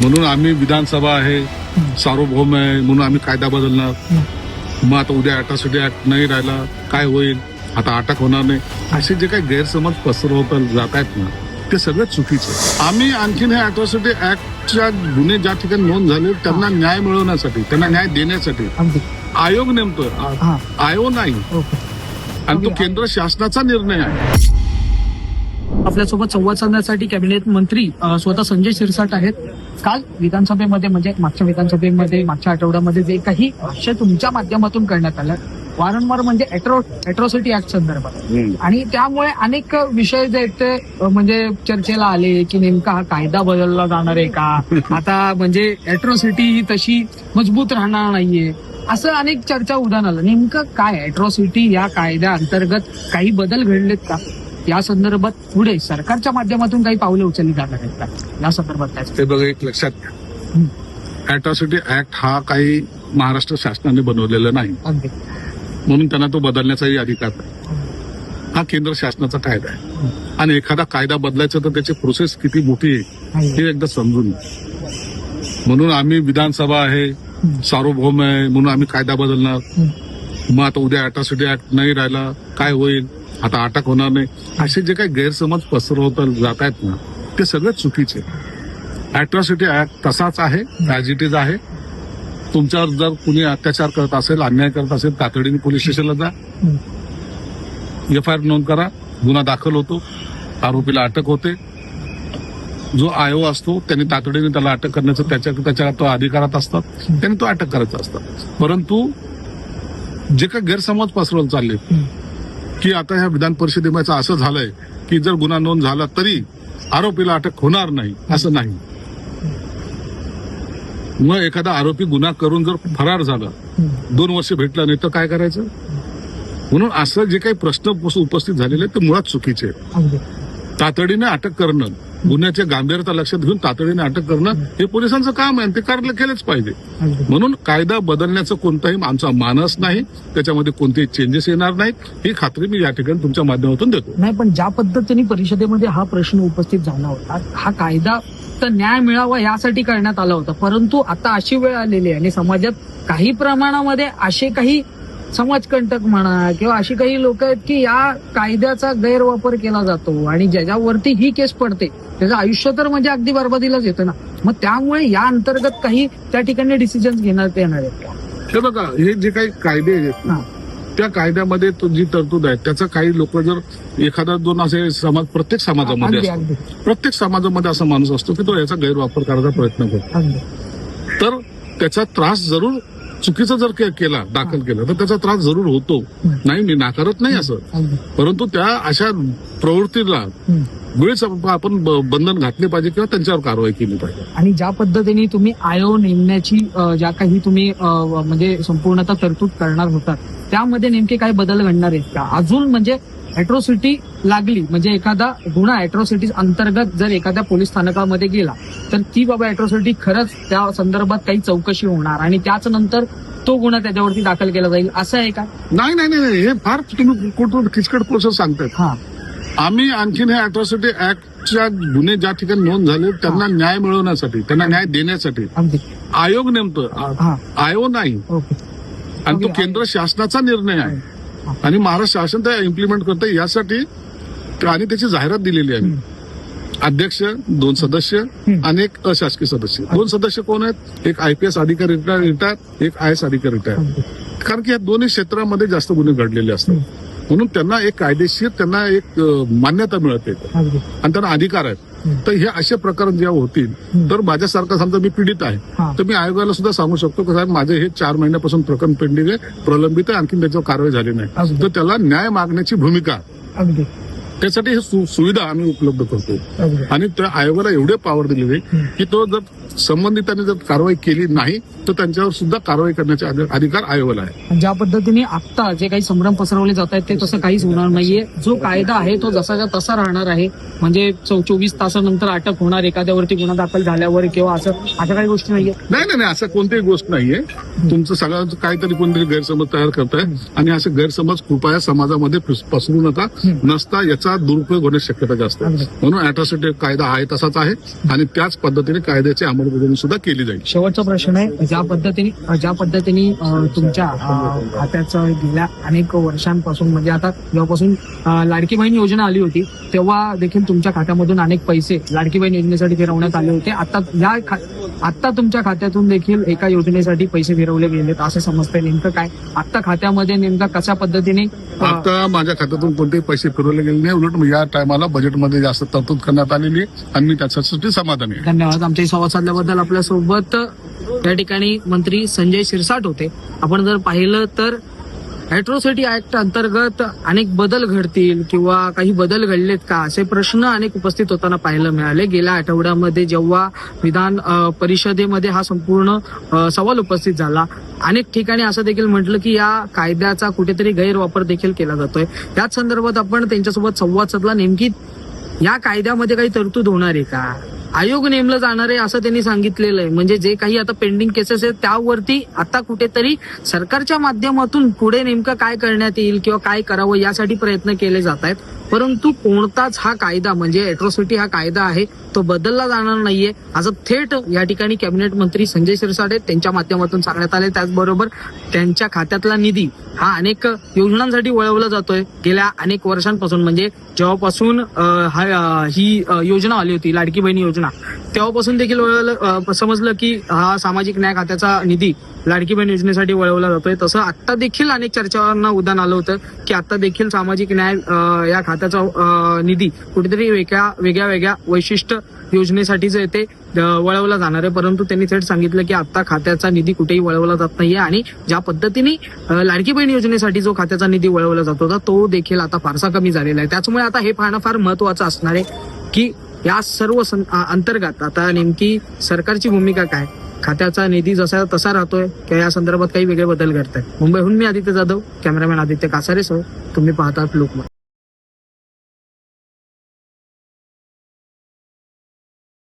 म्हणून आम्ही विधानसभा आहे, सार्वभौम आहे, म्हणून आम्ही कायदा बदलणार. मग आता उद्या अॅट्रॉसिटी ऍक्ट नाही राहिला काय होईल, आता अटक होणार नाही, असे जे काही गैरसमज पसरवत जात आहेत ना ते सगळं चुकीचं. आम्ही आणखीन हे अॅट्रॉसिटी ऍक्टच्या गुन्हे ज्या ठिकाणी नोंद झाले त्यांना न्याय मिळवण्यासाठी, त्यांना न्याय देण्यासाठी आयोग नेमतोय. आयोग नाही, आणि तो केंद्र शासनाचा निर्णय आहे. आपल्यासोबत संवाद साधण्यासाठी कॅबिनेट मंत्री स्वतः संजय शिरसाट आहेत. काल विधानसभेमध्ये म्हणजे मागच्या आठवड्यामध्ये जे काही भाष्य तुमच्या माध्यमातून करण्यात आलं वारंवार म्हणजे अॅट्रॉसिटी ऍक्ट संदर्भात, आणि त्यामुळे अनेक विषय जे आहेत ते म्हणजे चर्चेला आले की नेमका हा कायदा बदलला जाणार आहे का, आता म्हणजे अॅट्रॉसिटी ही तशी मजबूत राहणार नाहीये, असं अनेक चर्चा उदाहरण आलं. नेमकं काय अॅट्रॉसिटी या कायद्या अंतर्गत काही बदल घडलेत का, या संदर्भात पुढे सरकारच्या माध्यमातून काही पावले उचलली जाणार आहेत का, या संदर्भात काय? ते बघा, एक लक्षात घ्या, अॅट्रॉसिटी ऍक्ट हा काही महाराष्ट्र शासनाने बनवलेला नाही, म्हणून त्यांना तो बदलण्याचाही अधिकार नाही. हा केंद्र शासनाचा कायदा आहे, आणि एखादा कायदा बदलायचा तर त्याची प्रोसेस किती मोठी आहे हे एकदा समजून घ्या. म्हणून आम्ही विधानसभा आहे, सार्वभौम आहे, म्हणून आम्ही कायदा बदलणार. मग आता उद्या अॅट्रॉसिटी ऍक्ट नाही राहिला काय होईल, आता अटक होणार नाही, असे जे काही गैरसमज पसरवत जात आहेत ना ते सगळं चुकीचे. अॅट्रॉसिटी ऍक्ट तसाच आहे, ऍज इट इज आहे. तुमच्यावर जर कुणी अत्याचार करत असेल, अन्याय करत असेल, तातडीने पोलीस स्टेशनला जा, एफआयआर नोंद करा, गुन्हा दाखल होतो, आरोपीला अटक होते. जो आयोग असतो त्यांनी तातडीने त्याला अटक करण्याचं त्याच्या तो अधिकारात असतात, त्यांनी तो अटक करायचा असतात. परंतु जे काही गैरसमज पसरवत चालले की आता ह्या विधान परिषदेमध्ये असं झालंय की जर गुन्हा नोंद झाला तरी आरोपीला अटक होणार नाही, असं नाही. मग एखादा आरोपी गुन्हा करून जर फरार झाला, 2 वर्ष भेटला नाही तर काय करायचं? म्हणून असं जे काही प्रश्न उपस्थित झालेले ते मुळात चुकीचे आहेत. तातडीने अटक करणं, गुन्ह्याच्या गांभीर्यता लक्षात घेऊन तातडीने अटक करणं हे पोलिसांचं काम आहे, ते केलंच पाहिजे. म्हणून कायदा बदलण्याचं कोणताही आमचा मानस नाही, त्याच्यामध्ये कोणतेही चेंजेस येणार नाहीत, ही खात्री मी या ठिकाणी तुमच्या माध्यमातून देतो. नाही, पण ज्या पद्धतीने परिषदेमध्ये हा प्रश्न उपस्थित झाला होता, हा कायदा तर न्याय मिळावा यासाठी करण्यात आला होता, परंतु आता अशी वेळ आलेली आहे आणि समाजात काही प्रमाणामध्ये असे काही समाजकंटक म्हणा किंवा अशी काही लोक आहेत की या कायद्याचा गैरवापर केला जातो, आणि ज्याच्यावरती ही केस पडते त्याचं आयुष्य तर म्हणजे अगदी बरबादीलाच येतं ना. मग त्यामुळे या अंतर्गत काही त्या ठिकाणी डिसिजन घेण्यात येणार आहेत का? हे बघा, हे जे काही कायदे आहेत ना त्या कायद्यामध्ये जी तरतूद आहे त्याचा काही लोक जर एखादा 2 असे समाज प्रत्येक समाजामध्ये असतो, प्रत्येक समाजामध्ये असा माणूस असतो की तो याचा गैरवापर करायचा प्रयत्न करतो, तर त्याचा त्रास जरूर चुकीचं जर केला, दाखल केलं तर त्याचा त्रास जरूर होतो. नाही, मी नाकारत नाही असं, परंतु त्या अशा प्रवृत्तीला वेळेस आपण बंधन घातले पाहिजे किंवा त्यांच्यावर कारवाई केली पाहिजे. आणि ज्या पद्धतीने तुम्ही आयोग नेमण्याची ज्या काही तुम्ही म्हणजे संपूर्णतः तरतूद करणार होतात त्यामध्ये नेमके काय बदल घडणार आहेत का? अजून म्हणजे अॅट्रॉसिटी लागली म्हणजे एखादा गुन्हा अॅट्रॉसिटी अंतर्गत जर एखाद्या पोलीस स्थानकामध्ये गेला तर ती बाबा अॅट्रॉसिटी खरंच त्या संदर्भात काही चौकशी होणार आणि त्याच नंतर तो गुन्हा त्याच्यावरती दाखल केला जाईल, असं आहे का? नाही, हे फार तुम्ही कुठून किचकट प्रोसेस सांगताय. आम्ही आणखीन हे अॅट्रॉसिटी ऍक्टच्या गुन्हे ज्या ठिकाणी नोंद झाले त्यांना न्याय मिळवण्यासाठी, त्यांना न्याय देण्यासाठी आयोग नेमतोय. आयोग नाही, आणि तो केंद्र शासनाचा निर्णय आहे, आणि महाराष्ट्र शासन ते इम्प्लिमेंट करतं यासाठी, आणि त्याची जाहिरात दिलेली आहे. अध्यक्ष, 2 सदस्य आणि 1 अशासकीय सदस्य. 2 सदस्य कोण आहेत? एक IPS अधिकारी रिटायर, एक IAS अधिकारी रिटायर. कारण की या दोन्ही क्षेत्रामध्ये जास्त गुन्हे घडलेले असतात, म्हणून त्यांना एक कायदेशीर त्यांना एक मान्यता मिळते आणि त्यांना अधिकार आहेत. तर हे असे प्रकार जेव्हा होतील तर माझ्यासारखा समजा मी पीडित आहे तर मी आयोगाला सुद्धा सांगू शकतो की साहेब माझे हे 4 महिन्यापासून प्रकरण पेंडिंग आहे, प्रलंबित आहे, आणखी त्याच्यावर कारवाई झाली नाही, तर त्याला न्याय मागण्याची भूमिका त्यासाठी हे सुविधा आम्ही उपलब्ध करतो. आणि त्या आयोगाला एवढे पॉवर दिलेले की तो जर संबंधितांनी जर कारवाई केली नाही तर त्यांच्यावर सुद्धा कारवाई करण्याचे अधिकार आयोगाला आहे. ज्या पद्धतीने आता जे काही संभ्रम पसरवले जात आहेत ते तसं काहीच होणार नाहीये. जो कायदा आहे तो जसाच्या तसा राहणार आहे. म्हणजे 24 तासानंतर अटक होणार एखाद्यावरती गुन्हा दाखल झाल्यावर किंवा असं अशा काही गोष्टी नाहीये. नाही, असं कोणतीही गोष्ट नाहीये. तुमचं सगळ्यांचं काहीतरी कोणतरी गैरसमज तयार करताय, आणि असे गैरसमज कृपया समाजामध्ये पसरू नका. नसता याचा दुरुपयोग होण्याची शक्यता जास्त आहे. म्हणून अॅट्रॉसिटी कायदा आहे तसाच आहे, आणि त्याच पद्धतीने कायद्याची अंमलबजावणी सुद्धा केली जाईल. शेवटचा प्रश्न आहे, ज्या पद्धतीने तुमच्या खात्याचं गेल्या अनेक वर्षांपासून म्हणजे आता जेव्हापासून लाडकी बहीण योजना आली होती तेव्हा देखील तुमच्या खात्यामधून अनेक पैसे लाडकी बहीण योजनेसाठी फिरवण्यात आले होते. आता तुमच्या खात्यातून देखील एका योजनेसाठी पैसे फिरवले गेलेत असं समजतंय. नेमकं काय आता खात्यामध्ये नेमका कशा पद्धतीने आता माझ्या खात्यातून कोणतेही पैसे फिरवले गेले नाही. उलट या टायमाला बजेटमध्ये जास्त तरतूद करण्यात आलेली आहे आणि मी त्याच्यासाठी समाधानी आहे. धन्यवाद. आमच्याही संवाद साधल्याबद्दल. आपल्यासोबत या ठिकाणी मंत्री संजय शिरसाट होते. आपण जर पाहिलं तर अॅट्रॉसिटी ऍक्ट अंतर्गत अनेक बदल घडतील किंवा काही बदल घडलेत का असे प्रश्न अनेक उपस्थित होताना पाहायला मिळाले. गेल्या आठवड्यामध्ये जेव्हा विधान परिषदेमध्ये हा संपूर्ण सवाल उपस्थित झाला, अनेक ठिकाणी असं देखील म्हटलं की या कायद्याचा कुठेतरी गैरवापर देखील केला जातोय. त्याच संदर्भात आपण त्यांच्यासोबत संवाद साधला. नेमकी या कायद्यामध्ये काही तरतूद होणार आहे का, आयोग नेमलं जाणार आहे असं त्यांनी सांगितलेलं आहे. म्हणजे जे काही आता पेंडिंग केसेस आहेत त्यावरती आता कुठेतरी सरकारच्या माध्यमातून पुढे नेमकं काय करण्यात येईल किंवा काय करावं यासाठी प्रयत्न केले जात आहेत. परंतु कोणताच हा कायदा म्हणजे अॅट्रॉसिटी हा कायदा आहे तो बदलला जाणार नाहीये असं थेट या ठिकाणी कॅबिनेट मंत्री संजय शिरसाट आहेत त्यांच्या माध्यमातून सांगण्यात आले. त्याचबरोबर त्यांच्या खात्यातला निधी हा अनेक योजनांसाठी वळवला जातोय. गेल्या अनेक वर्षांपासून म्हणजे जेव्हापासून ही योजना आली होती लाडकी बहीण योजना तेव्हापासून देखील समजलं की हा सामाजिक न्याय खात्याचा निधी लाडकी बहीण योजनेसाठी वळवला जातोय. तसं आता देखील अनेक चर्चांना उदाहरण आलं होतं की आता देखील सामाजिक न्याय या खात्याचा निधी कुठेतरी वेगळ्या वैशिष्ट्य योजनेसाठी जे ते वळवला जाणार आहे. परंतु त्यांनी थेट सांगितलं की आता खात्याचा निधी कुठेही वळवला जात नाहीये आणि ज्या पद्धतीने लाडकी बहीण योजनेसाठी जो खात्याचा निधी वळवला जात होता तो देखील आता फारसा कमी झालेला आहे. त्याच्यामुळे आता हे पाहणं फार महत्वाचं असणार आहे की या सर्व अंतर्गत आता नेमकी सरकारची भूमिका काय, खात्याचा निधी जसा तसा राहतोय किंवा या संदर्भात काही वेगळे बदल घडत आहेत. मुंबईहून मी आदित्य जाधव, कॅमेरामॅन आदित्य कासारेसह तुम्ही पाहतात लोकमत.